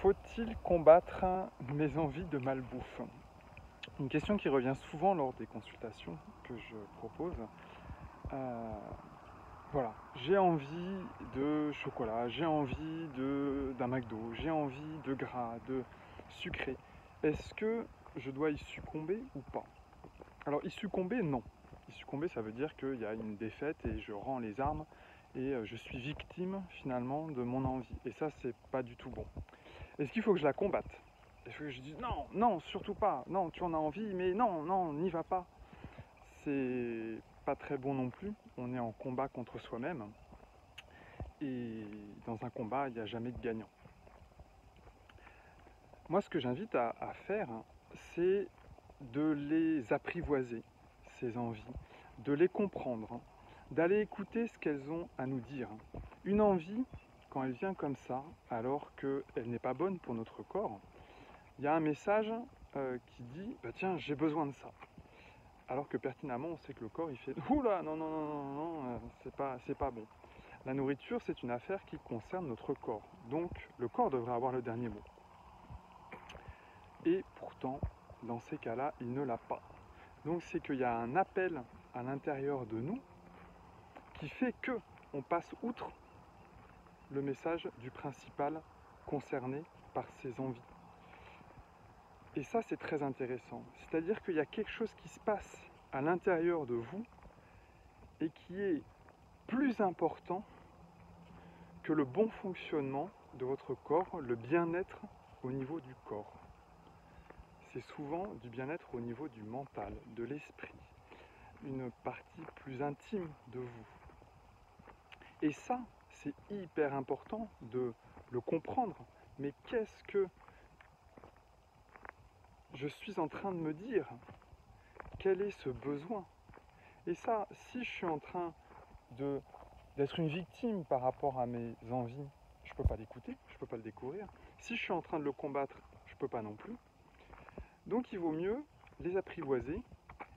Faut-il combattre mes envies de malbouffe? Une question qui revient souvent lors des consultations que je propose. Euh, voilà, j'ai envie de chocolat, j'ai envie d'un McDo, j'ai envie de gras, de sucré. Est-ce que je dois y succomber ou pas? Alors y succomber, non. Y succomber, ça veut dire qu'il y a une défaite et je rends les armes et je suis victime finalement de mon envie. Et ça, c'est pas du tout bon. Est-ce qu'il faut que je la combatte? Est-ce que je dise non, non, surtout pas, non, tu en as envie, mais non, non, n'y va pas? C'est pas très bon non plus. On est en combat contre soi-même. Et dans un combat, il n'y a jamais de gagnant. Moi, ce que j'invite à faire, c'est de les apprivoiser, ces envies, de les comprendre, d'aller écouter ce qu'elles ont à nous dire. Une envie, quand elle vient comme ça, alors qu'elle n'est pas bonne pour notre corps, il y a un message qui dit bah tiens, j'ai besoin de ça. Alors que pertinemment, on sait que le corps il fait oula, non, non, non, non, non, c'est pas bon. La nourriture, c'est une affaire qui concerne notre corps. Donc, le corps devrait avoir le dernier mot. Et pourtant, dans ces cas-là, il ne l'a pas. Donc, c'est qu'il y a un appel à l'intérieur de nous qui fait que on passe outre le message du principal concerné par ces envies. Et ça, c'est très intéressant. C'est-à-dire qu'il y a quelque chose qui se passe à l'intérieur de vous et qui est plus important que le bon fonctionnement de votre corps, le bien-être au niveau du corps. C'est souvent du bien-être au niveau du mental, de l'esprit, une partie plus intime de vous. Et ça, c'est hyper important de le comprendre. Mais qu'est-ce que je suis en train de me dire? Quel est ce besoin? Et ça, si je suis en train d'être une victime par rapport à mes envies, je ne peux pas l'écouter, je ne peux pas le découvrir. Si je suis en train de le combattre, je ne peux pas non plus. Donc il vaut mieux les apprivoiser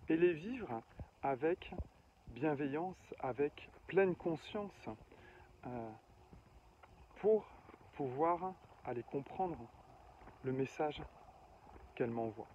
et les vivre avec bienveillance, avec pleine conscience, pour pouvoir aller comprendre le message qu'elle m'envoie.